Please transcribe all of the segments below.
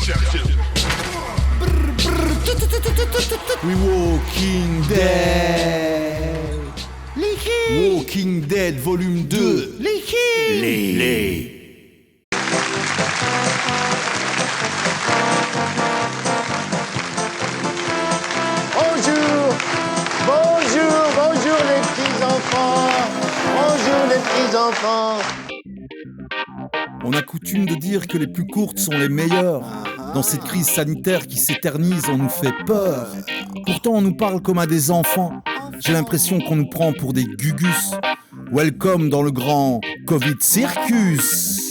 We Walking Dead. Walking Dead volume 2. Les. Bonjour les petits enfants. Bonjour les petits enfants. On a coutume de dire que les plus courtes sont les meilleures. Dans cette crise sanitaire qui s'éternise, on nous fait peur. Pourtant, on nous parle comme à des enfants. J'ai l'impression qu'on nous prend pour des gugus. Welcome dans le grand Covid Circus.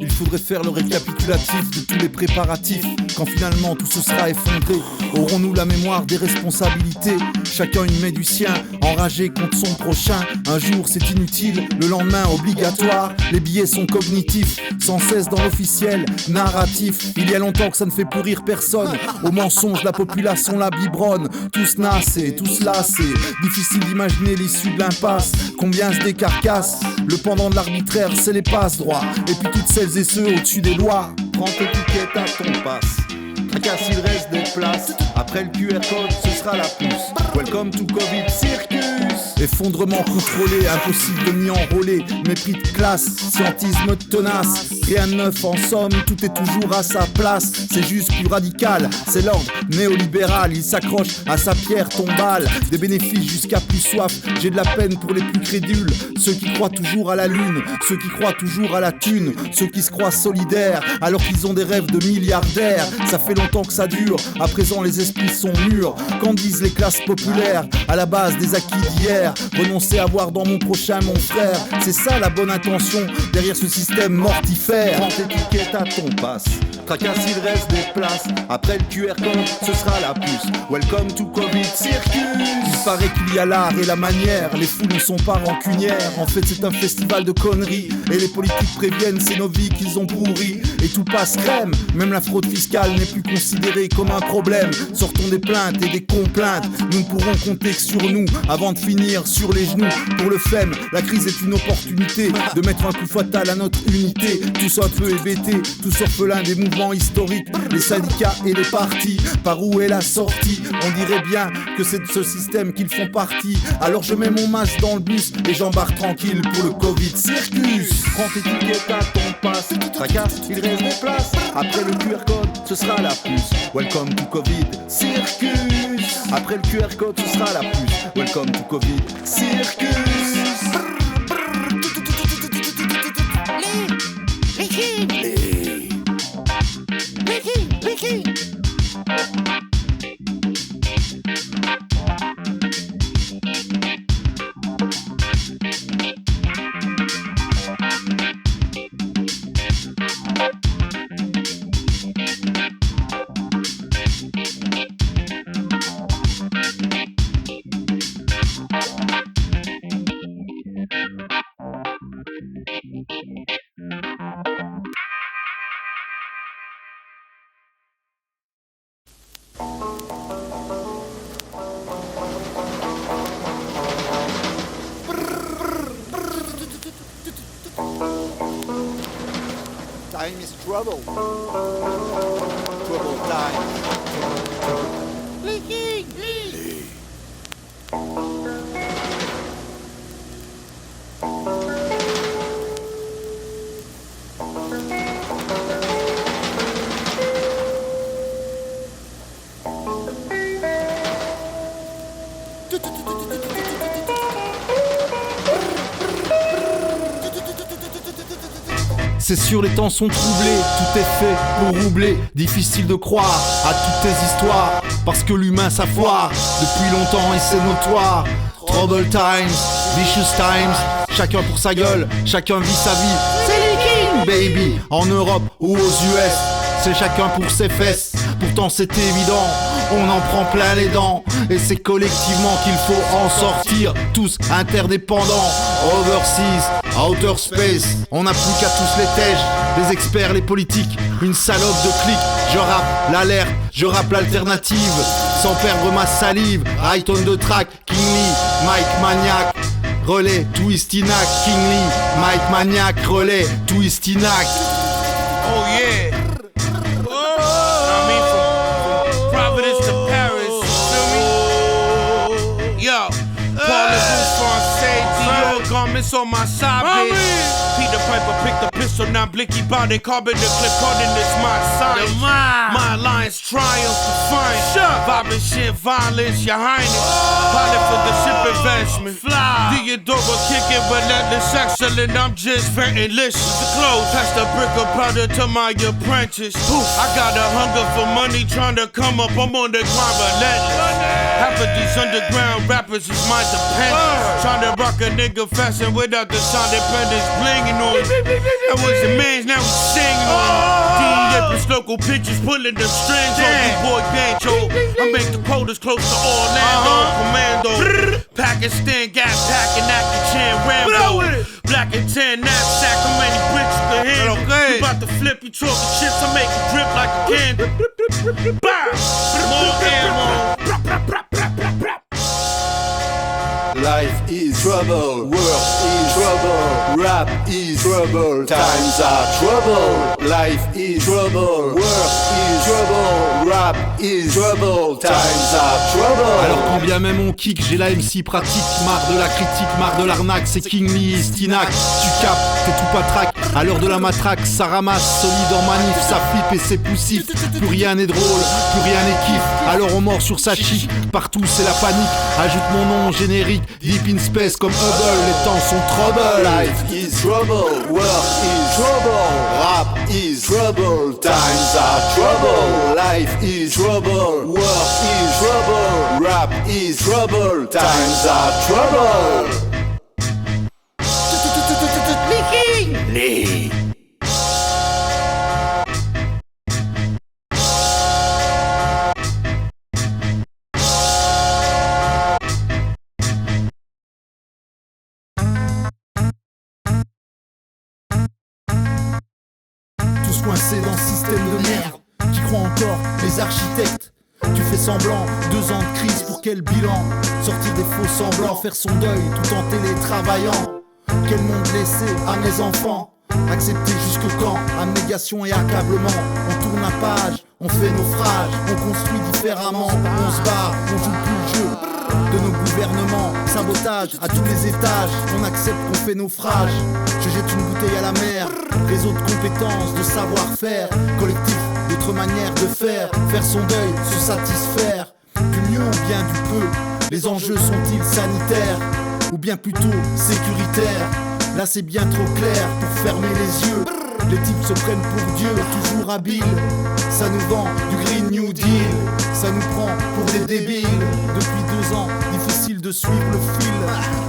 Il faudrait faire le récapitulatif de tous les préparatifs. Quand finalement tout se sera effondré, aurons-nous la mémoire des responsabilités? Chacun y met du sien, enragé contre son prochain. Un jour c'est inutile, le lendemain obligatoire. Les billets sont cognitifs, sans cesse dans l'officiel narratif. Il y a longtemps que ça ne fait plus rire personne. Au mensonge la population la biberonne. Tous nassés, tous lassés. Difficile d'imaginer l'issue de l'impasse. Combien se décarcassent? Le pendant de l'arbitraire c'est les passes droits. Et puis toutes celles et ceux au-dessus des lois. Prends l'étiquette à ton passe. Tracasse, il reste des places. Après le QR code, ce sera la puce. Welcome to Covid Circus. Effondrement contrôlé, impossible de m'y enrôler. Mépris de classe, scientisme tenace. Rien de neuf en somme, tout est toujours à sa place. C'est juste plus radical, c'est l'ordre néolibéral. Il s'accroche à sa pierre tombale. Des bénéfices jusqu'à plus soif. J'ai de la peine pour les plus crédules. Ceux qui croient toujours à la lune, ceux qui croient toujours à la thune. Ceux qui se croient solidaires alors qu'ils ont des rêves de milliardaires. Ça fait longtemps que ça dure, à présent les esprits sont mûrs. Qu'en disent les classes populaires, à la base des acquis d'hier. Renoncer à voir dans mon prochain mon frère. C'est ça la bonne intention, derrière ce système mortifère. Prends l'étiquette à ton passe. Tracasse, il reste des places. Après le QR code, ce sera la puce. Welcome to Covid Circus. Il paraît qu'il y a l'art et la manière. Les foules ne sont pas rancunières. En fait c'est un festival de conneries. Et les politiques préviennent, c'est nos vies qu'ils ont pourries. Et tout passe crème, même la fraude fiscale n'est plus considérée comme un problème. Sortons des plaintes et des complaintes. Nous ne pourrons compter que sur nous avant de finir sur les genoux. Pour le FEM, la crise est une opportunité de mettre un coup fatal à notre unité. Tous un peu hébétés, tous orphelins des mouvements historiques. Les syndicats et les partis, par où est la sortie? On dirait bien que c'est de ce système qu'ils font partie. Alors je mets mon masque dans le bus et j'embarque tranquille pour le Covid Circus. Prends tes tickets à ton passe. Tracasse, il reste des places. Après le QR code, ce sera la puce. Welcome to Covid Circus. Après le QR code, ce sera la puce. Welcome to Covid Circus. Time is trouble. Trouble time. C'est sûr, les temps sont troublés, tout est fait pour roubler. Difficile de croire à toutes tes histoires, parce que l'humain ça foire depuis longtemps et c'est notoire. Trouble times, vicious times, chacun pour sa gueule, chacun vit sa vie. C'est les kings, baby, en Europe ou aux US, c'est chacun pour ses fesses. Pourtant c'est évident, on en prend plein les dents. Et c'est collectivement qu'il faut en sortir, tous interdépendants. Overseas, outer space, on n'a plus qu'à tous les tèges. Les experts, les politiques, une salope de clics. Je rappe l'alerte, je rappe l'alternative, sans perdre ma salive. Right on the track, Kingly, Mike Maniac. Relais, Twistinac, Kingly, Mike Maniac. Relais, Twistinac. Oh yeah. Oh. What's on my side, bitch? Peter Piper picked the pistol, now Blicky bound it, carbon the clip, carding this my science. My alliance triumphs defiant. Violent shit, violence, your highness. Pilot for the ship investment. Theodora kicking relentless, excellent. I'm just venting, listen to close. Pass the brick of powder to my apprentice. I got a hunger for money, trying to come up. I'm on the grind, relentless. Half of these underground rappers is my dependence. Trying to rock a nigga fashion without the sound dependence blinging on. That was the man's, now we singing on. DEF's local pitches pulling the strings on. B-boy Banjo, I make the quotas close to Orlando. Commando, Pakistan, gas packing, acting chin, Rambo. Black and tan knapsack, how many bricks you can handle? You about to flip, you talking chips, I make it drip like a candle. More ammo. Life is trouble, work is trouble, rap is trouble, times are trouble. Life is trouble, work is trouble, rap is trouble, times are trouble. Alors quand bien même on kick, j'ai la MC pratique. Marre de la critique, marre de l'arnaque, c'est King Lee, Stinac. Tu capes, t'es tout patraque, à l'heure de la matraque, ça ramasse, solide en manif, ça flippe et c'est poussif. Plus rien n'est drôle, plus rien n'est kiff, alors on mord sur sa chic. Partout c'est la panique, ajoute mon nom générique. Deep in space comme Hubble, les temps sont trouble. Life is trouble, work is trouble, rap is trouble, times are trouble. Life is trouble, work is trouble, rap is trouble, times are trouble. Lee. Coincé dans ce système de merde qui croit encore les architectes. Tu fais semblant, 2 ans de crise pour quel bilan? Sortir des faux semblants, faire son deuil tout en télétravaillant. Quel monde laissé à mes enfants? Accepter jusque quand? Abnégation et accablement. On tourne la page, on fait naufrage, on construit différemment, on se barre, on joue plus le jeu de nos gouvernements. Sabotage à tous les étages, on accepte qu'on fait naufrage. Je jette une bouteille à la mer, réseau de compétences, de savoir-faire, collectif, d'autres manières de faire son deuil, se satisfaire. Du mieux ou bien du peu, les enjeux sont-ils sanitaires ou bien plutôt sécuritaires? Là c'est bien trop clair pour fermer les yeux. Les types se prennent pour Dieu, toujours habiles. Ça nous vend du Green New Deal, ça nous prend pour des débiles. Depuis 2 ans, difficile de suivre le fil,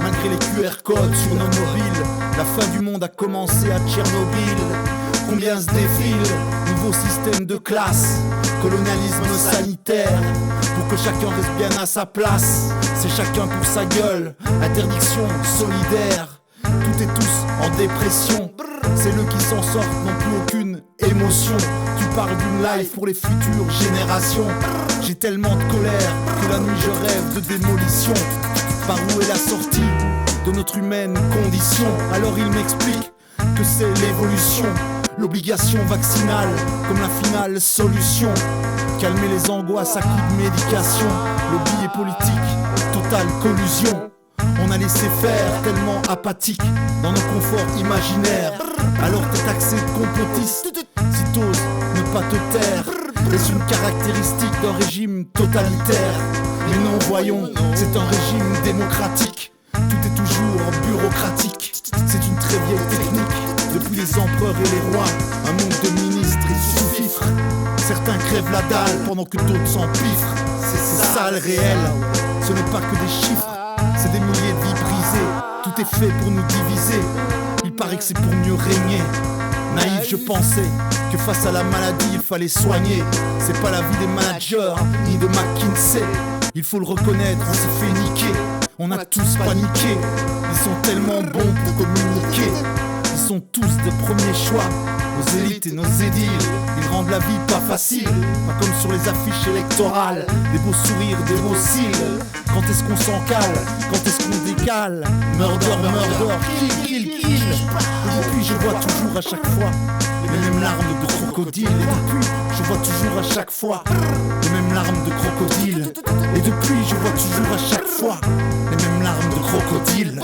malgré les QR codes sur nos mobiles. La fin du monde a commencé à Tchernobyl. Combien se défile, nouveau système de classe, colonialisme sanitaire, pour que chacun reste bien à sa place. C'est chacun pour sa gueule, interdiction solidaire. Tout et tous en dépression, c'est eux qui s'en sortent, n'ont plus aucune émotion. Tu parles d'une life pour les futures générations. J'ai tellement de colère que la nuit je rêve de démolition. Par où est la sortie de notre humaine condition? Alors il m'explique que c'est l'évolution, l'obligation vaccinale comme la finale solution. Calmer les angoisses à coups de médication, lobby et politique, totale collusion. On a laissé faire, tellement apathique dans nos conforts imaginaires. Alors t'es taxé de complotiste si t'oses ne pas te taire. Est-ce une caractéristique d'un régime totalitaire? Mais non, voyons, c'est un régime démocratique. Tout est toujours bureaucratique. C'est une très vieille technique depuis les empereurs et les rois. Un monde de ministres et sous-fifres. Certains crèvent la dalle pendant que d'autres s'empiffrent. C'est ça le réel, ce n'est pas que des chiffres. C'est des milliers de vies brisées, tout est fait pour nous diviser. Il paraît que c'est pour mieux régner. Naïf, je pensais que face à la maladie, il fallait soigner. C'est pas la vie des managers, ni de McKinsey. Il faut le reconnaître, on s'est fait niquer. On a tous paniqué. Ils sont tellement bons pour communiquer. Ils sont tous de premier choix. Nos élites et nos édiles, ils rendent la vie pas facile. Pas comme sur les affiches électorales. Des beaux sourires, des beaux cils. Quand est-ce qu'on s'en cale? Quand est-ce qu'on décale? Murder, kill. Et depuis je vois toujours à chaque fois les mêmes larmes de crocodile. Et depuis je vois toujours à chaque fois les mêmes larmes de crocodile. Et depuis je vois toujours à chaque fois les mêmes larmes de crocodile.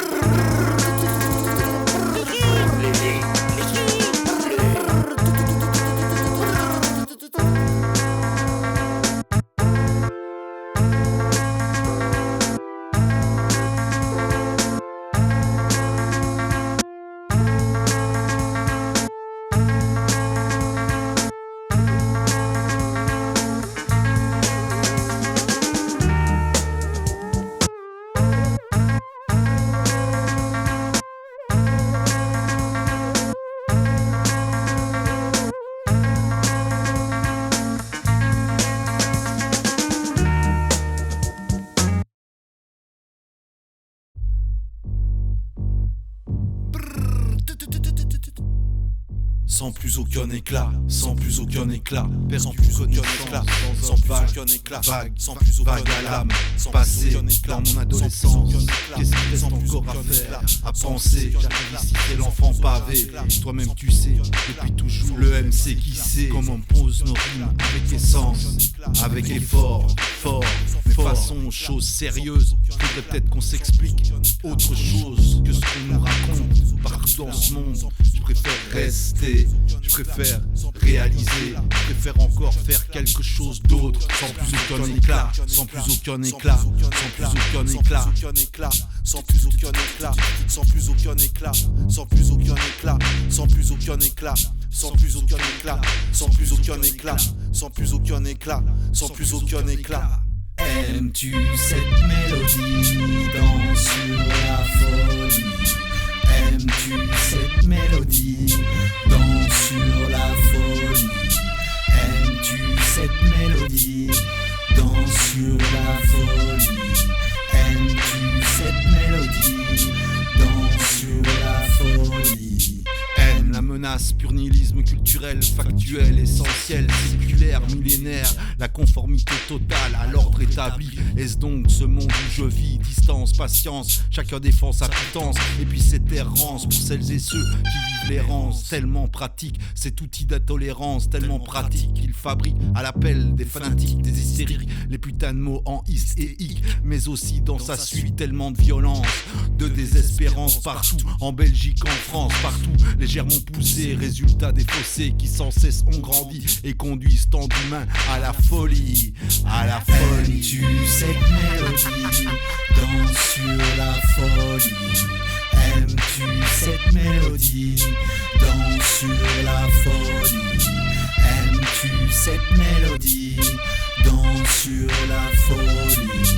Sans plus aucun éclat, sans plus aucun éclat, sans plus aucun éclat, sans plus aucun éclat, vague, sans plus aucun à l'âme, passé dans mon adolescence. Qu'est-ce qu'il reste encore à faire, à penser? J'arrive ici, t'es l'enfant pavé. Toi-même tu sais, depuis toujours, le MC qui sait comment on pose nos rimes avec essence, avec effort, fort, mais façon, chose sérieuse. Faudrait peut-être qu'on s'explique autre chose que ce qu'on nous raconte partout dans ce monde. Je préfère rester, je préfère réaliser, je préfère encore faire quelque chose d'autre. Sans plus aucun éclat, sans plus aucun éclat, sans plus aucun éclat, sans plus aucun éclat, sans plus aucun éclat, sans plus aucun éclat, sans plus aucun éclat, sans plus aucun éclat, sans plus aucun éclat, sans plus aucun éclat, sans plus aucun éclat. Aimes-tu cette mélodie? Danse sur la folie. Aimes-tu cette mélodie? Danse sur la folie. Aimes-tu cette mélodie? Danse sur la folie. Aimes-tu cette mélodie? Danse sur la folie. Aime la menace, pur nihilisme culturel, factuel, essentiel, séculaire, millénaire. La conformité totale à l'ordre établi. Est-ce donc ce monde où je vis? Distance, patience, chacun défend sa pitance. Et puis cette errance pour celles et ceux qui vivent l'errance. Tellement pratique, cet outil d'intolérance. Tellement pratique qu'il fabrique à l'appel des fanatiques, des hystériques. Les putains de mots en is et hic. Mais aussi dans sa suite tellement de violence, de désespérance partout. En Belgique, en France, partout. Les germes ont poussé, résultat des fossés qui sans cesse ont grandi et conduisent tant d'humains à la folie, à la folie. Aimes-tu cette mélodie? Danse sur la folie. Aimes-tu cette mélodie? Danse sur la folie. Aimes-tu cette mélodie? Danse sur la folie.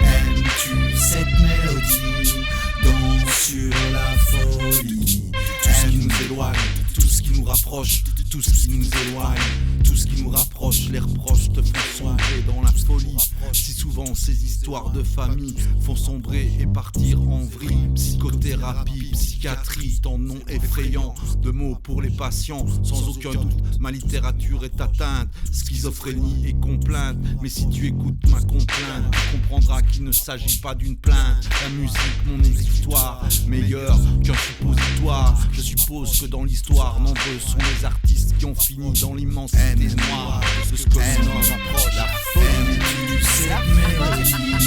Aimes-tu cette mélodie? Danse sur la folie. Tout ce qui nous éloigne, tout ce qui nous rapproche, tout ce qui nous éloigne, tout ce qui nous rapproche. Les reproches te font sombrer dans la folie. Si souvent ces histoires de famille font sombrer et partir en vrille. Psychothérapie, psychiatrie, tant de noms effrayants, de mots pour les patients. Sans aucun doute, ma littérature est atteinte, schizophrénie et complainte. Mais si tu écoutes ma complainte, tu comprendras qu'il ne s'agit pas d'une plainte. La musique, mon histoire, meilleure qu'un suppositoire. Je suppose que dans l'histoire, nombreux sont les artistes qui ont fini dans l'immensité noire de ce que l'on rapproche. La folie, cette mélodie,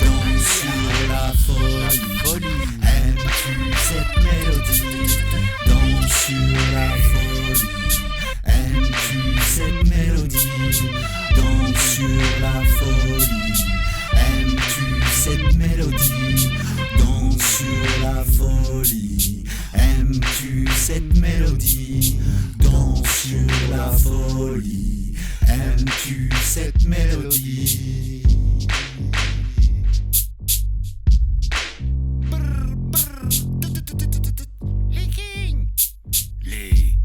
danse sur la folie. Aimes-tu cette mélodie? Danse sur la folie. Aimes-tu cette mélodie? Danse sur la folie. Aimes-tu cette mélodie? Danse sur la folie. Aimes-tu cette mélodie? Danse sur la folie. Aimes-tu cette mélodie? Les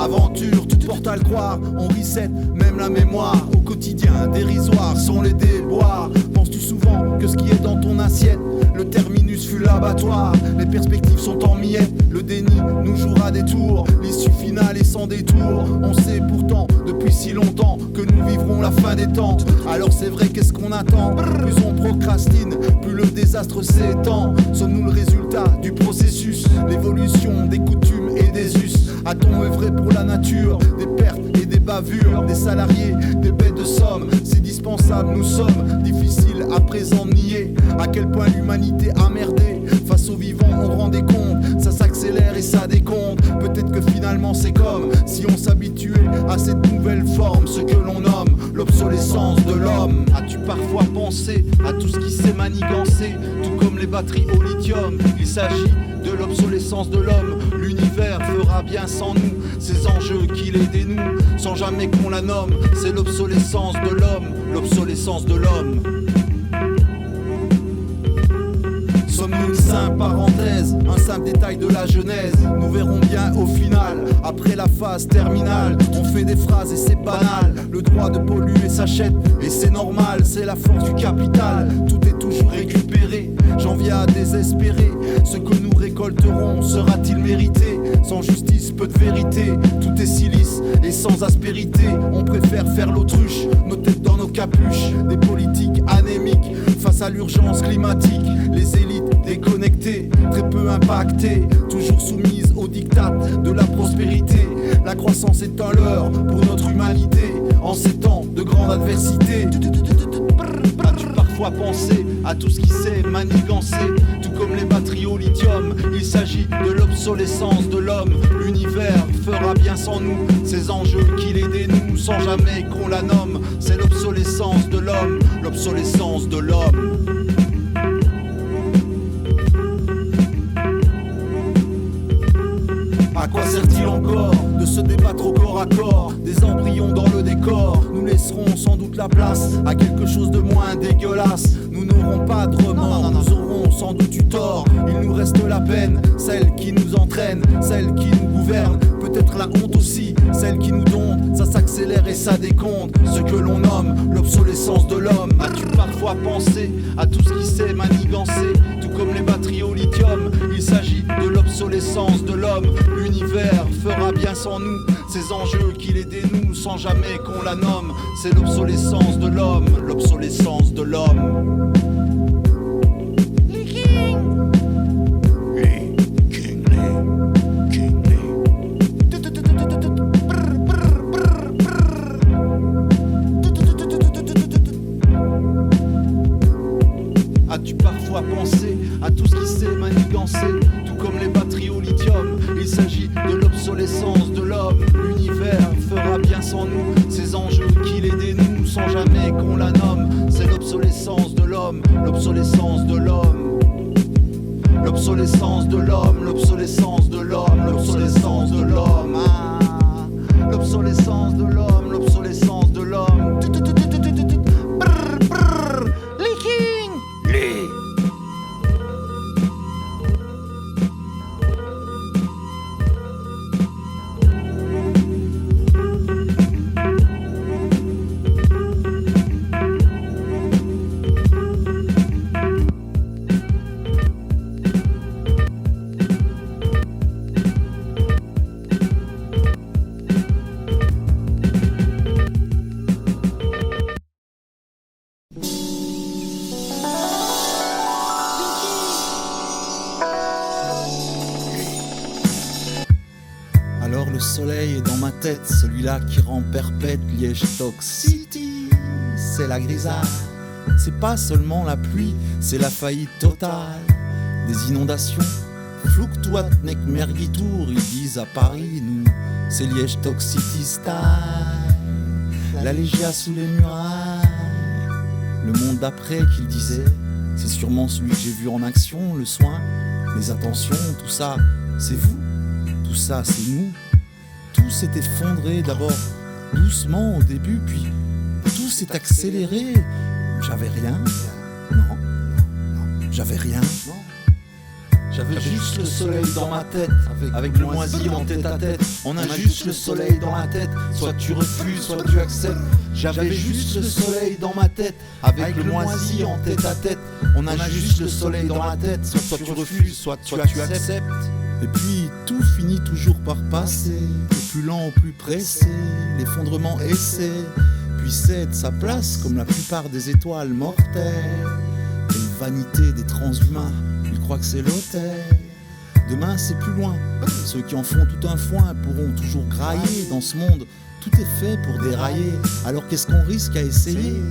aventure, tu te portes à le croire. On reset même la mémoire. Au quotidien, dérisoire sont les déboires. Penses-tu souvent que ce qui est dans ton assiette, le terminus fut l'abattoir? Les perspectives sont en miettes, le déni nous jouera des tours. L'issue finale est sans détour. On sait pourtant depuis si longtemps que nous vivrons la fin des temps. Alors c'est vrai, qu'est-ce qu'on attend? Plus on procrastine, plus le désastre s'étend. Sommes-nous le résultat du processus, l'évolution des coutumes et des us? A-t-on œuvré pour la nature? Des pertes et des bavures, des salariés, des bêtes de somme. C'est dispensable, nous sommes difficiles à présent de nier à quel point l'humanité a merdé. Face aux vivants on rend des comptes, ça s'accélère et ça décompte. Peut-être que finalement c'est comme si on s'habituait à cette nouvelle forme, ce que l'on nomme l'obsolescence de l'homme. As-tu parfois pensé à tout ce qui s'est manigancé, tout comme les batteries au lithium? Il s'agit de l'obsolescence de l'homme. L'univers fera bien sans nous, ces enjeux qui les dénouent, sans jamais qu'on la nomme. C'est l'obsolescence de l'homme, l'obsolescence de l'homme. Sommes-nous une simple parenthèse, un simple détail de la genèse? Nous verrons bien au final, après la phase terminale. On fait des phrases et c'est banal. Le droit de polluer s'achète et c'est normal. C'est la force du capital, tout est toujours récupéré. J'en viens à désespérer. Ce que nous récolterons sera-t-il mérité? Sans justice, peu de vérité. Tout est si lisse et sans aspérité. On préfère faire l'autruche, nos têtes dans nos capuches. Des politiques anémiques face à l'urgence climatique. Les élites déconnectées, très peu impactées, toujours soumises aux diktats de la prospérité. La croissance est un leurre pour notre humanité en ces temps de grande adversité. As-tu parfois pensé à tout ce qui s'est manigancé, tout comme les batteries au lithium? Il s'agit de l'obsolescence de l'homme. L'univers fera bien sans nous, ces enjeux qui les dénouent sans jamais qu'on la nomme. C'est l'obsolescence de l'homme, l'obsolescence de l'homme. À quoi sert-il encore de se débattre au corps à corps? Des embryons dans le décor, nous laisserons sans doute la place à quelque chose de moins dégueulasse. Nous n'aurons pas de remords, nous aurons sans doute eu tort. Il nous reste la peine, celle qui nous entraîne, celle qui nous gouverne. Peut-être la honte aussi, celle qui nous dompte. Ça s'accélère et ça décompte, ce que l'on nomme l'obsolescence de l'homme. As-tu parfois pensé à tout ce qui s'est manigancé, tout comme les batteries au lithium? Il s'agit de l'obsolescence de l'homme. L'univers fera bien sans nous, ces enjeux qui les dénouent sans jamais qu'on la nomme. C'est l'obsolescence de l'homme, l'obsolescence de l'homme. As-tu parfois pensé à tout ce qui s'est manigancé, tout comme les batteries au lithium? Il s'agit de l'obsolescence de l'homme. L'univers fera bien sans nous, ces enjeux qui les dénouent sans jamais qu'on la nomme. C'est l'obsolescence de l'homme, l'obsolescence de l'homme. L'obsolescence de l'homme, l'obsolescence de l'homme, l'obsolescence de l'homme. L'obsolescence de l'homme, l'obsolescence de l'homme. Alors le soleil est dans ma tête, celui-là qui rend perpète Liège Talk City. C'est la grisaille, c'est pas seulement la pluie, c'est la faillite totale. Des inondations, Fluctuat nek mergitour, ils disent à Paris, nous, c'est Liège Talk City style. La Légia sous les murailles, le monde d'après qu'il disait, c'est sûrement celui que j'ai vu en action, le soin, les attentions, tout ça, c'est vous. Tout ça, c'est nous. Tout s'est effondré d'abord doucement au début, puis tout s'est accéléré. J'avais rien. Non, j'avais rien. J'avais juste le soleil dans ma tête, avec le moisi en tête à tête. On a juste le soleil dans la tête, soit tu refuses, soit tu acceptes. J'avais juste le soleil dans ma tête, avec le moisi en tête à tête. On a juste le soleil dans la tête, soit tu refuses, soit tu acceptes. Et puis tout finit toujours par passer, au plus lent, au plus pressé, l'effondrement essaie, puis cède sa place comme la plupart des étoiles mortelles. Et une vanité des transhumains, ils croient que c'est l'hôtel. Demain c'est plus loin, ceux qui en font tout un foin pourront toujours grailler dans ce monde. Tout est fait pour dérailler, alors qu'est-ce qu'on risque à essayer?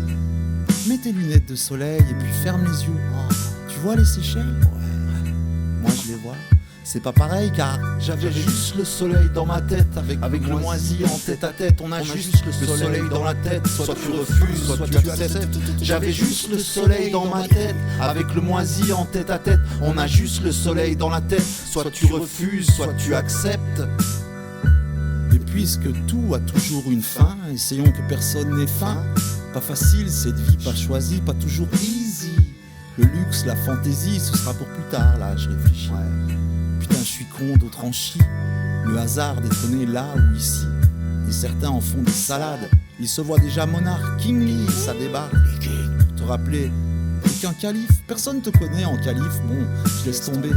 Mets tes lunettes de soleil et puis ferme les yeux. Tu vois les Seychelles? Ouais, moi je les vois. C'est pas pareil car j'avais juste le soleil dans ma tête, avec le moisi en tête à tête. On a juste le soleil dans la tête, soit tu refuses, soit tu acceptes. J'avais juste le soleil dans ma tête, avec le moisi en tête à tête. On a juste le soleil dans la tête, soit tu refuses, soit tu acceptes. Et puisque tout a toujours une fin, essayons que personne n'ait faim. Pas facile cette vie, pas choisie, pas toujours easy. Le luxe, la fantaisie, ce sera pour plus tard, là je réfléchis. Putain, je suis con d'autres en chient. Le hasard d'être né là ou ici. Et certains en font des salades. Ils se voient déjà monarque, kingly, ça débarque. Pour te rappeler, t'es qu'un calife. Personne te connaît en calife. Bon, je laisse tomber.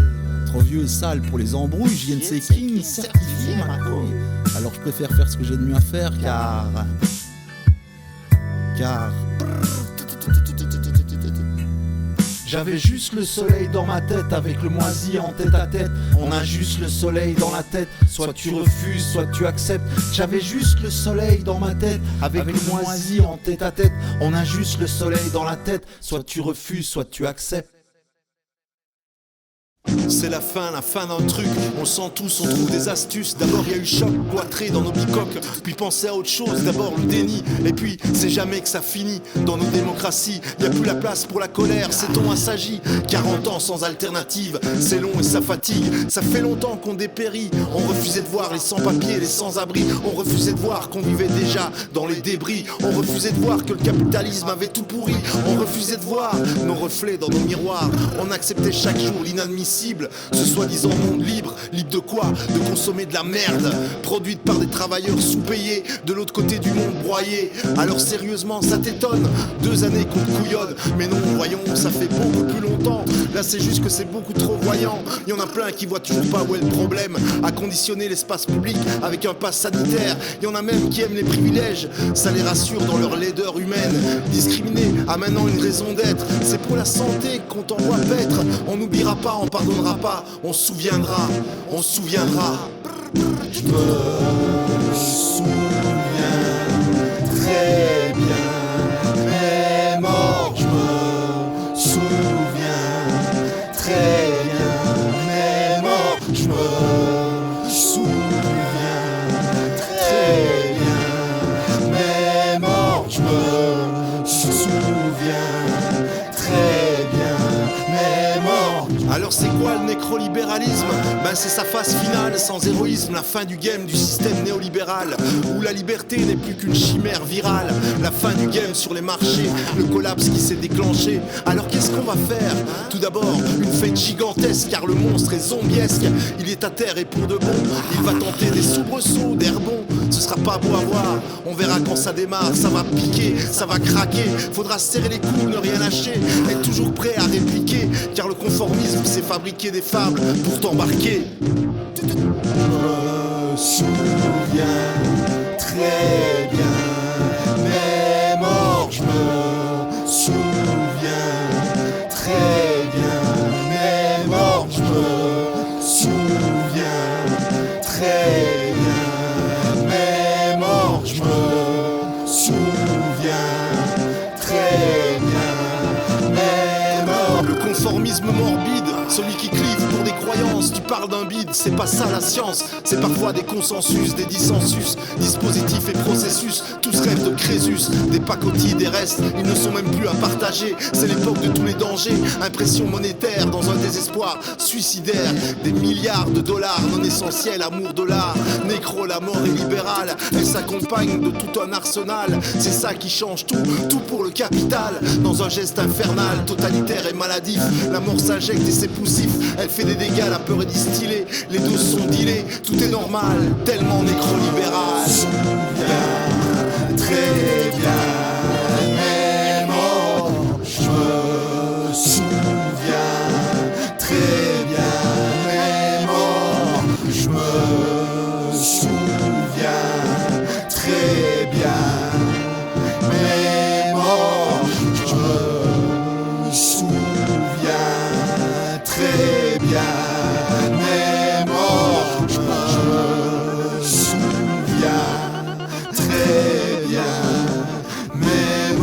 Trop vieux et sale pour les embrouilles. JNC King certifié ma couille. Alors je préfère faire ce que j'ai de mieux à faire car... J'avais juste le soleil dans ma tête, avec le moisi en tête à tête. On a juste le soleil dans la tête, soit tu refuses, soit tu acceptes. J'avais juste le soleil dans ma tête, avec le moisi en tête à tête. On a juste le soleil dans la tête, soit tu refuses, soit tu acceptes. C'est la fin d'un truc, on sent tous, on trouve des astuces. D'abord il y a eu choc, cloîtré dans nos bicoques, puis penser à autre chose, d'abord le déni. Et puis c'est jamais que ça finit, dans nos démocraties y a plus la place pour la colère, c'est-on assagi. 40 ans sans alternative, c'est long et ça fatigue. Ça fait longtemps qu'on dépérit, on refusait de voir les sans-papiers, les sans-abri. On refusait de voir qu'on vivait déjà dans les débris. On refusait de voir que le capitalisme avait tout pourri. On refusait de voir nos reflets dans nos miroirs. On acceptait chaque jour l'inadmissible, ce soi-disant monde libre. Libre de quoi? De consommer de la merde produite par des travailleurs sous-payés de l'autre côté du monde broyé. Alors sérieusement ça t'étonne? 2 années qu'on te couillonne. Mais non, voyons, ça fait beaucoup plus longtemps. Là c'est juste que c'est beaucoup trop voyant. Il y en a plein qui voient toujours pas où est le problème à conditionner l'espace public avec un pass sanitaire. Il y en a même qui aiment les privilèges, ça les rassure dans leur laideur humaine. Discriminer a maintenant une raison d'être, c'est pour la santé qu'on t'envoie paître. On n'oubliera pas, on pardonnera pas, on se souviendra, on se souviendra. Je me souviens très bien mes morts. Je me souviens très bien mes morts. Je me souviens très bien mes morts. Je me souviens très bien mes morts. Alors c'est quoi le nécrolibéralisme? Ben c'est sa phase finale, sans héroïsme, la fin du game du système néolibéral, où la liberté n'est plus qu'une chimère virale. La fin du game sur les marchés, le collapse qui s'est déclenché. Alors qu'est-ce qu'on va faire? Tout d'abord, une fête gigantesque, car le monstre est zombiesque. Il est à terre et pour de bon, il va tenter des soubresauts, d'air bon. Ce sera pas beau à voir, on verra quand ça démarre. Ça va piquer, ça va craquer. Faudra serrer les coudes, ne rien lâcher, être toujours prêt à répliquer, car le conformisme c'est fabriquer des fables pour t'embarquer. Je me souviens très bien mes morts. Je me souviens très bien mes morts. Je me souviens très bien mes morts. Je me souviens très bien mes morts. Le conformisme morbide, celui qui clive pour des croyances. Tu parles d'un bide, c'est pas ça la science. C'est parfois des consensus, des dissensus, dispositifs et processus. Tous rêvent de créer Crésus, des pacotilles, des restes, ils ne sont même plus à partager. C'est l'époque de tous les dangers, impression monétaire dans un désespoir suicidaire. Des milliards de dollars non essentiels, amour de l'art. Nécro, la mort est libérale, elle s'accompagne de tout un arsenal. C'est ça qui change tout, tout pour le capital. Dans un geste infernal, totalitaire et maladif, la mort s'injecte et c'est poussif. Elle fait des dégâts, la peur est distillée, les doses sont dilées, tout est normal, tellement nécro-libéral. Très bien, même je me souviens très bien, même je me souviens très bien, même je me souviens très bien, même je me souviens très bien, même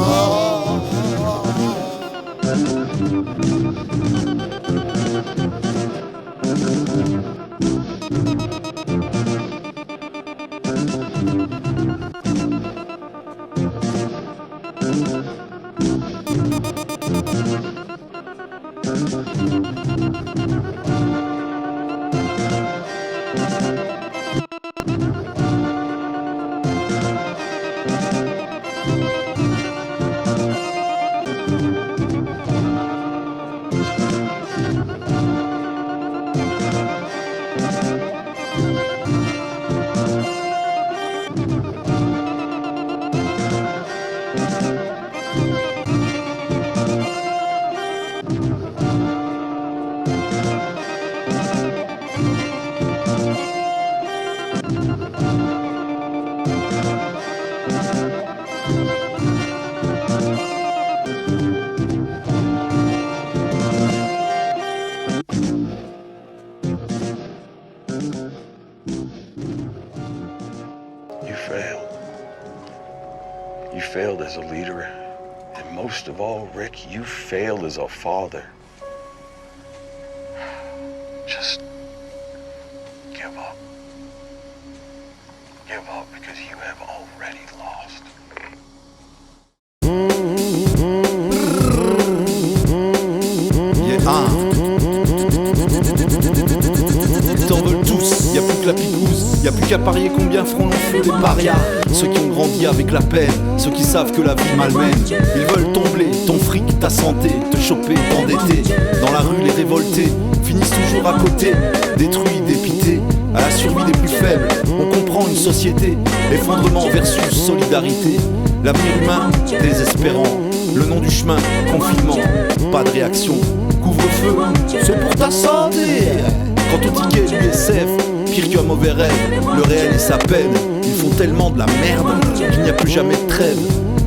You failed as a leader, and most of all, Rick, you failed as a father. Just give up. Give up because you have already lost. Ils t'en veulent tous, y a plus que la picouse, y a plus qu'à parier combien feront long feu les parias. Ceux qui ont grandi avec la peine, ceux qui savent que la vie malmène. Ils veulent tombler, ton fric, ta santé, te choper, t'endetter. Dans la rue, les révoltés finissent toujours à côté, détruits, dépités, à la survie des plus faibles. On comprend une société, effondrement versus solidarité. L'avenir humain, désespérant. Le nom du chemin, confinement, pas de réaction. Couvre-feu, c'est pour ta santé. Quant au ticket, l'USF, pire qu'un mauvais rêve. Le réel et sa peine, ils font tellement de la merde qu'il n'y a plus jamais de trêve.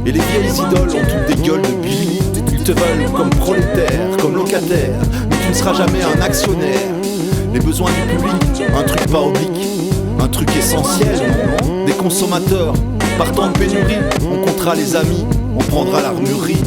Et les vieilles idoles ont toutes des gueules de Billy. Ils te veulent comme prolétaire, comme locataire, mais tu ne seras jamais un actionnaire. Les besoins du public, un truc pas oblique, un truc essentiel. Des consommateurs, partant en pénurie, on comptera les amis, on prendra l'armurerie.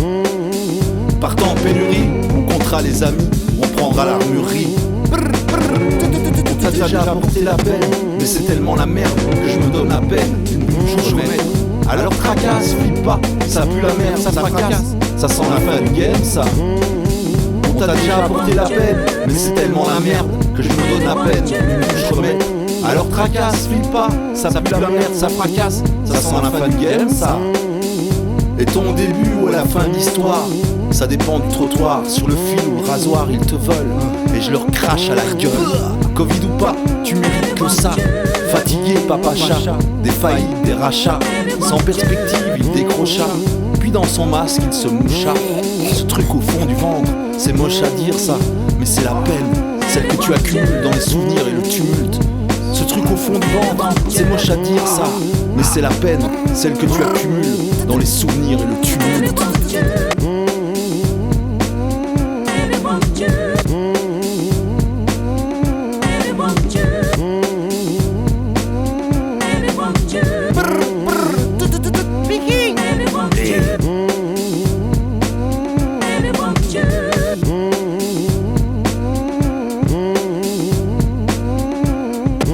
Partant en pénurie, on comptera les amis, on prendra l'armurerie. On t'a déjà apporté la peine, mais c'est tellement la merde que je me donne la peine. Une bouche remède. Alors tracasse, flippe pas, ça pue la merde, ça fracasse. Ça sent la fin du game, ça. On t'a déjà apporté la peine, mais c'est tellement la merde que je me donne la peine. Une bouche remède. Alors tracasse, flippe pas, ça pue la merde, ça fracasse. Ça sent la fin du game, ça. Et ton début ou à la fin de l'histoire, ça dépend du trottoir. Sur le fil ou le rasoir, ils te veulent et je leur crache à la gueule. Covid ou pas, tu mérites que ça. Fatigué, papa chat, des faillites, des rachats. Sans perspective, il décrocha. Puis dans son masque, il se moucha. Ce truc au fond du ventre, c'est moche à dire ça, mais c'est la peine, celle que tu accumules dans les souvenirs et le tumulte. Ce truc au fond du ventre, c'est moche à dire ça, mais c'est la peine, celle que tu accumules dans les souvenirs et le tumulte.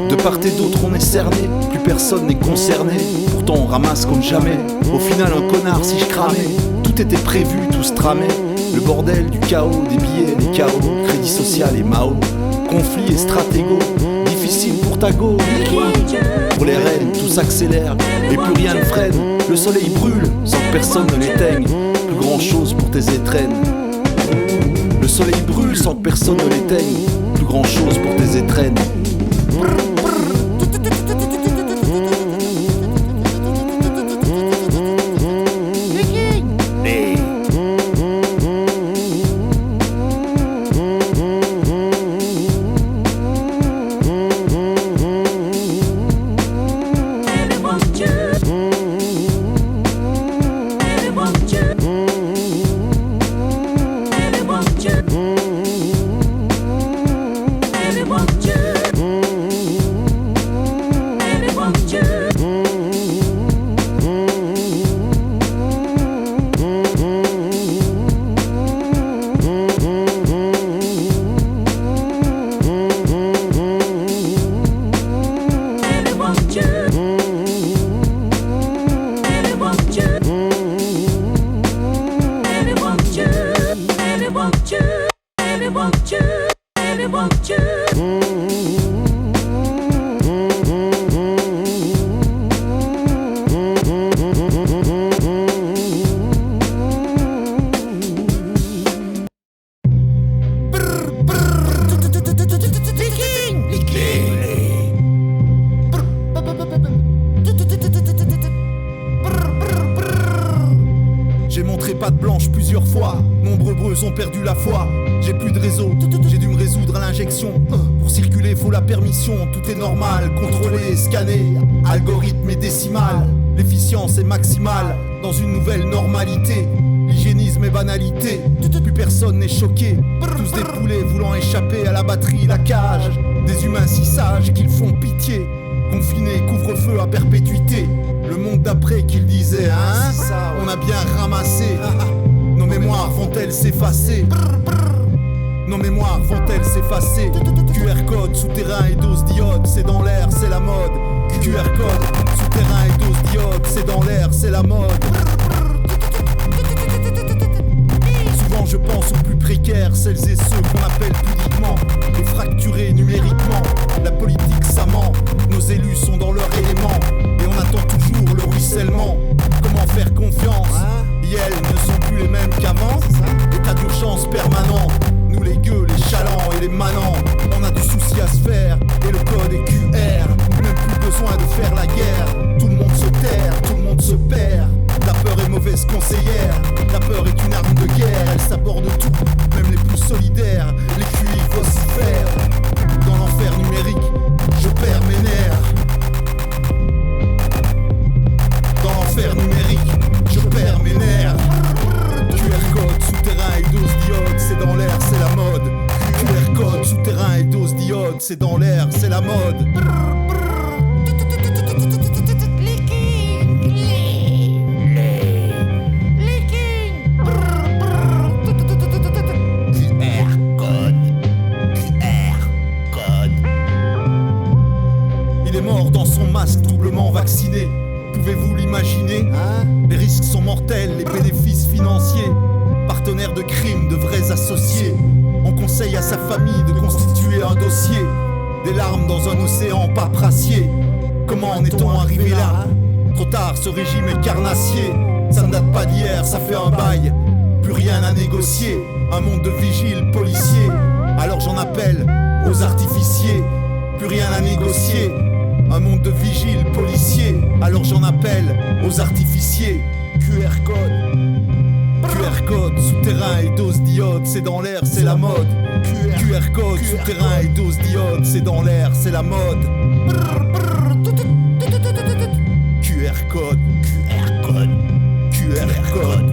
De part et d'autre on est cerné, plus personne n'est concerné. Pourtant on ramasse comme jamais. Au final un connard si je cramais. Tout était prévu, tout se tramait. Le bordel du chaos, des billets, des chaos, crédit social et Mao. Conflit et stratégo, difficile pour ta go. Pour les reines, tout s'accélère et plus rien ne freine. Le soleil brûle sans que personne ne l'éteigne. Plus grand chose pour tes étrennes. Le soleil brûle sans que personne ne l'éteigne. Plus grand chose pour tes étrennes. J'ai montré patte blanche plusieurs fois. Nombreux breux ont perdu la foi. J'ai plus de réseau, j'ai dû me résoudre à l'injection. Pour circuler faut la permission. Tout est normal, contrôlé, scanné. Algorithme et décimal. L'efficience est maximale dans une nouvelle normalité. L'hygiénisme est banalité. Plus personne n'est choqué. Tous des poulets voulant échapper à la batterie, la cage. Des humains si sages qu'ils font pitié. Confinés, couvre-feu à perpétuité. Le monde d'après qu'il disait, hein, on a bien ramassé. Nos mémoires vont-elles s'effacer? Nos mémoires vont-elles s'effacer? QR code, souterrain et dose d'iode, c'est dans l'air, c'est la mode. QR code, souterrain et dose d'iode, c'est dans l'air, c'est la mode. Souvent je pense aux plus précaires, celles et ceux qu'on appelle pudiquement les fracturés numériquement. La politique ça ment, nos élus sont dans leur élément. Et on attend toujours le ruissellement. Comment faire confiance? Elles ne sont plus les mêmes qu'avant. État d'urgence permanent. Nous les gueux, les chalands et les manants. On a du souci à se faire et le code est QR. Même plus besoin de faire la guerre. Tout le monde se terre, tout le monde se perd. La peur est mauvaise conseillère. La peur est une arme de guerre. Elle s'aborde tout, même les plus solidaires. Les QI vocifèrent. Dans l'enfer numérique, je perds mes nerfs. Dans l'enfer numérique, je perds mes nerfs. QR code, souterrain et dose d'iode, c'est dans l'air, c'est la mode. QR code, souterrain et dose d'iode, c'est dans l'air, c'est la mode. Il est mort dans son masque, doublement vacciné. Pouvez-vous l'imaginer? Les risques sont mortels, les bénéfices financiers. Partenaires de crime, de vrais associés. On conseille à sa famille de constituer un dossier. Des larmes dans un océan paperassier. Comment en est-on arrivé là? Trop tard, ce régime est carnassier. Ça ne date pas d'hier, ça fait un bail. Plus rien à négocier. Un monde de vigiles, policiers. Alors j'en appelle aux artificiers. Plus rien à négocier. Un monde de vigiles, policiers. Alors j'en appelle aux artificiers. QR code, souterrain et dose d'iode, c'est dans l'air, c'est la mode. QR code, souterrain et dose d'iode, c'est dans l'air, c'est la mode. QR code, QR code, QR code.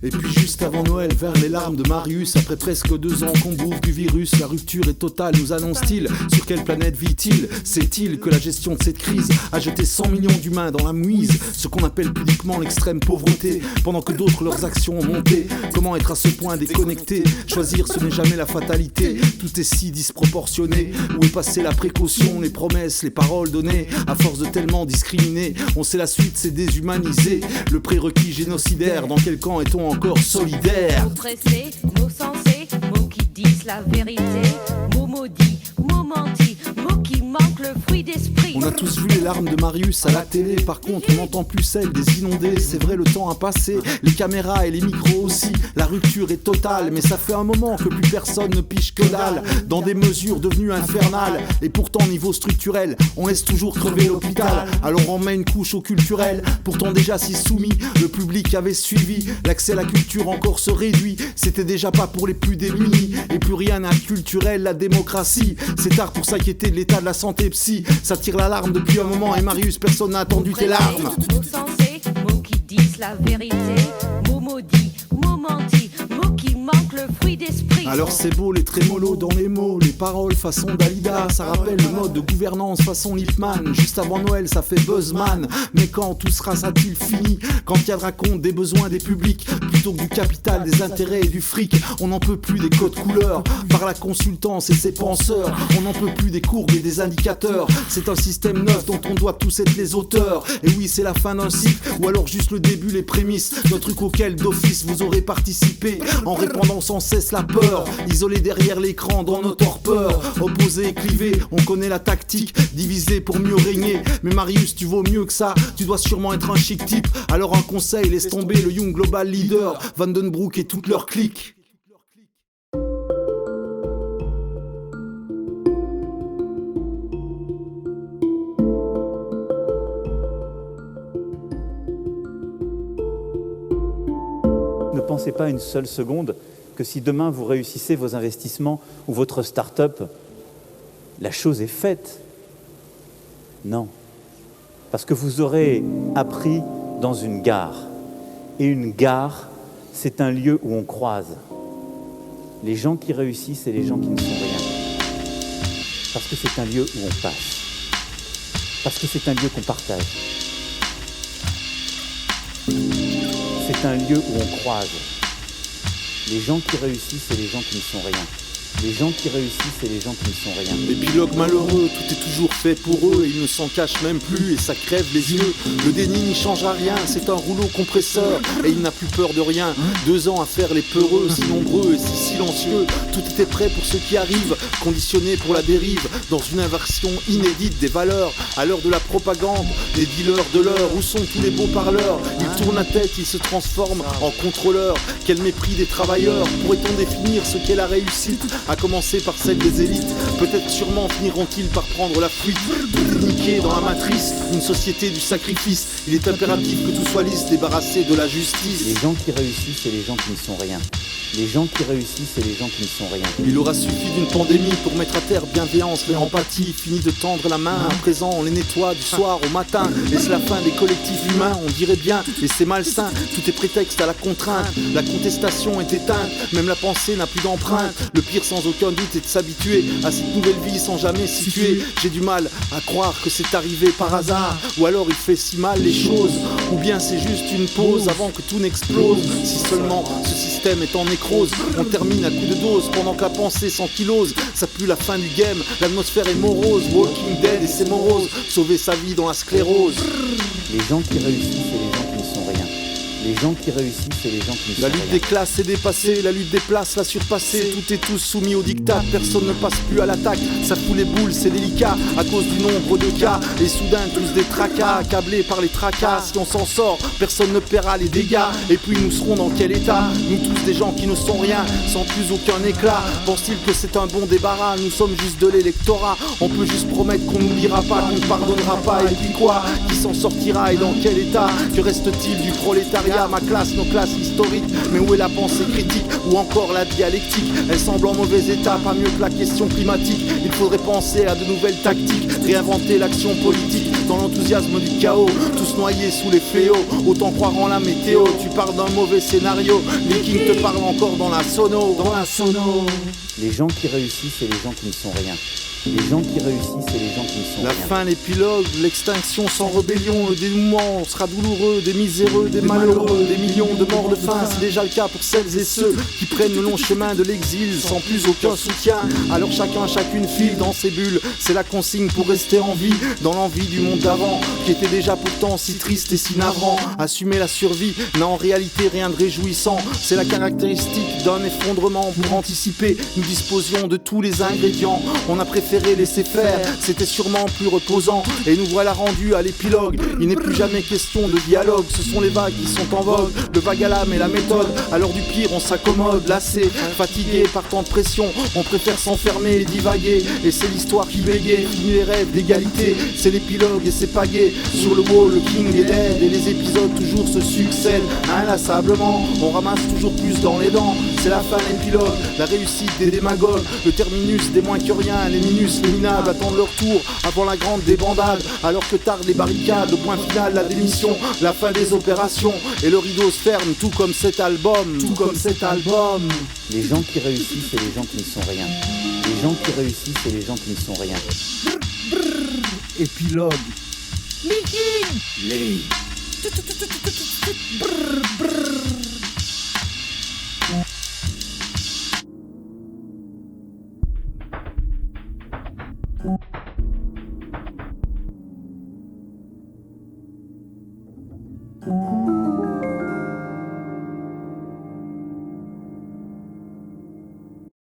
Et puis juste avant Noël, vers les larmes de Marius, après presque 2 ans qu'on bouffe du virus, la rupture est totale, nous annonce-t-il. Sur quelle planète vit-il? Sait-il que la gestion de cette crise a jeté 100 millions d'humains dans la mouise, ce qu'on appelle pudiquement l'extrême pauvreté, pendant que d'autres leurs actions ont monté? Comment être à ce point déconnecté? Choisir, ce n'est jamais la fatalité, tout est si disproportionné. Où est passée la précaution, les promesses, les paroles données? À force de tellement discriminer, on sait la suite, c'est déshumanisé. Le prérequis génocidaire, dans quel camp est-on encore solidaire? Mots pressés, mots sensés, mots qui disent la vérité, mots maudits, mots mentis, mots qui manquent le fruit d'esprit. On a tous vu les larmes de Marius à la télé, par contre on n'entend plus celles des inondés. C'est vrai, le temps a passé, les caméras et les micros aussi. La rupture est totale, mais ça fait un moment que plus personne ne piche que dalle, dans des mesures devenues infernales. Et pourtant niveau structurel, on laisse toujours crever l'hôpital. Alors on met une couche au culturel, pourtant déjà si soumis. Le public avait suivi, l'accès à la culture encore se réduit. C'était déjà pas pour les plus démunis, et plus rien n'a culturel, la démocratie. C'est tard pour s'inquiéter de l'état de la santé psy. Ça tire l'alarme depuis un moment, et Marius, personne n'a attendu tes larmes. Mots sensés, mots qui disent la vérité, mots maudits, mots mentis, mots qui manquent le fruit d'esprit. Alors c'est beau les trémolos dans les mots, les paroles façon Dalida. Ça rappelle le mode de gouvernance façon Lippmann. Juste avant Noël ça fait buzzman. Mais quand tout sera-t-il fini? Quand il y a le raconte des besoins des publics plutôt que du capital, des intérêts et du fric. On n'en peut plus des codes couleurs par la consultance et ses penseurs. On n'en peut plus des courbes et des indicateurs. C'est un système neuf dont on doit tous être les auteurs. Et oui, c'est la fin d'un cycle, ou alors juste le début, les prémices d'un truc auquel d'office vous aurez participé, en répandant sans cesse la peur, isolé derrière l'écran dans nos torpeurs. Opposé, clivé, on connaît la tactique, divisé pour mieux régner. Mais Marius, tu vaux mieux que ça, tu dois sûrement être un chic type. Alors un conseil, laisse tomber le Young Global Leader, Vandenbroek et toute leur clique. Ne pensez pas une seule seconde que si demain vous réussissez vos investissements ou votre start-up, la chose est faite. Non. Parce que vous aurez appris dans une gare. Et une gare, c'est un lieu où on croise les gens qui réussissent et les gens qui ne sont rien. Parce que c'est un lieu où on passe. Parce que c'est un lieu qu'on partage. C'est un lieu où on croise les gens qui réussissent et les gens qui ne sont rien. Les gens qui réussissent et les gens qui ne sont rien. Épilogue malheureux, tout est toujours fait pour eux. Et ils ne s'en cachent même plus et ça crève les yeux. Le déni n'y changera rien, c'est un rouleau compresseur. Et il n'a plus peur de rien. 2 ans à faire les peureux, si nombreux et si silencieux. Tout était prêt pour ceux qui arrivent, conditionné pour la dérive. Dans une inversion inédite des valeurs. À l'heure de la propagande, les dealers de l'heure. Où sont tous les beaux parleurs? Ils tournent la tête, ils se transforment en contrôleurs. Quel mépris des travailleurs. Pourrait-on définir ce qu'est la réussite? À commencer par celle des élites. Peut-être sûrement finiront-ils par prendre la fuite. Niqués dans la matrice, une société du sacrifice. Il est impératif que tout soit lisse, débarrassé de la justice. Les gens qui réussissent et les gens qui ne sont rien. Les gens qui réussissent et les gens qui ne sont rien. Il aura suffi d'une pandémie pour mettre à terre bienveillance et empathie. Fini de tendre la main, à présent on les nettoie du soir au matin. Et c'est la fin des collectifs humains, on dirait bien, et c'est malsain. Tout est prétexte à la contrainte, la contestation est éteinte. Même la pensée n'a plus d'empreinte. Le pire sans aucun doute est de s'habituer à cette nouvelle vie sans jamais s'y tuer. J'ai du mal à croire que c'est arrivé par hasard. Ou alors il fait si mal les choses. Ou bien c'est juste une pause avant que tout n'explose. Si seulement ce système est en nécrose. On termine à coups de dose pendant que la pensée s'ankylose. Ça pue la fin du game, l'atmosphère est morose. Walking Dead et ses moroses, sauver sa vie dans la sclérose. Les gens qui réussissent et les gens qui ne sont rien. Les gens qui réussissent et les gens qui ne sont rien. La lutte des classes est dépassée, la lutte des places l'a surpassée. Tout est tous soumis au diktat, personne ne passe plus à l'attaque. Ça fout les boules, c'est délicat, à cause du nombre de cas. Et soudain tous des tracas, accablés par les tracas. Si on s'en sort, personne ne paiera les dégâts. Et puis nous serons dans quel état? Nous tous des gens qui ne sont rien, sans plus aucun éclat. Pense-t-il que c'est un bon débarras? Nous sommes juste de l'électorat. On peut juste promettre qu'on n'oubliera pas, qu'on ne pardonnera pas. Et puis quoi? Qui s'en sortira et dans quel état? Que reste-t-il du prolétariat? Ma classe, nos classes historiques. Mais où est la pensée critique? Ou encore la dialectique? Elle semble en mauvais état, pas mieux que la question climatique. Il faudrait penser à de nouvelles tactiques, réinventer l'action politique. dans l'enthousiasme du chaos, tous noyés sous les fléaux. Autant croire en la météo, tu parles d'un mauvais scénario. Les kings te parlent encore dans la sono. Les gens qui réussissent, c'est les gens qui ne sont rien. Les gens qui réussissent, c'est les gens qui ne sont La rien. fin, l'épilogue, l'extinction sans rébellion. Le dénouement sera douloureux, des miséreux, des malheureux, des millions de morts de faim. C'est déjà le cas pour celles et ceux qui prennent le long chemin de l'exil sans plus aucun soutien. Alors chacune file dans ses bulles. C'est la consigne pour rester en vie, dans l'envie du monde d'avant, qui était déjà pourtant si triste et si navrant. Assumer la survie n'a en réalité rien de réjouissant. C'est la caractéristique d'un effondrement. Pour anticiper, nous disposions de tous les ingrédients. On a préféré laisser faire, c'était sûrement plus reposant. Et nous voilà rendus à l'épilogue. Il n'est plus jamais question de dialogue. Ce sont les vagues qui sont en vogue, le vague à l'âme et la méthode. Alors du pire on s'accommode, lassé, fatigué par tant de pression. On préfère s'enfermer et divaguer. Et c'est l'histoire qui bégaye, finit les rêves d'égalité. C'est l'épilogue et c'est pagaie. Sur le wall, le king est dead. Et les épisodes toujours se succèdent inlassablement. On ramasse toujours plus dans les dents. C'est la fin, l'épilogue, la réussite des démagogues, le terminus des moins que rien. Les minus, les minables attendent leur tour avant la grande débandade. Alors que tardent les barricades, le point final, la démission, la fin des opérations. Et le rideau se ferme, tout comme cet album. Les gens qui réussissent, c'est les gens qui ne sont rien. Les gens qui réussissent, c'est les gens qui ne sont rien. Épilogue.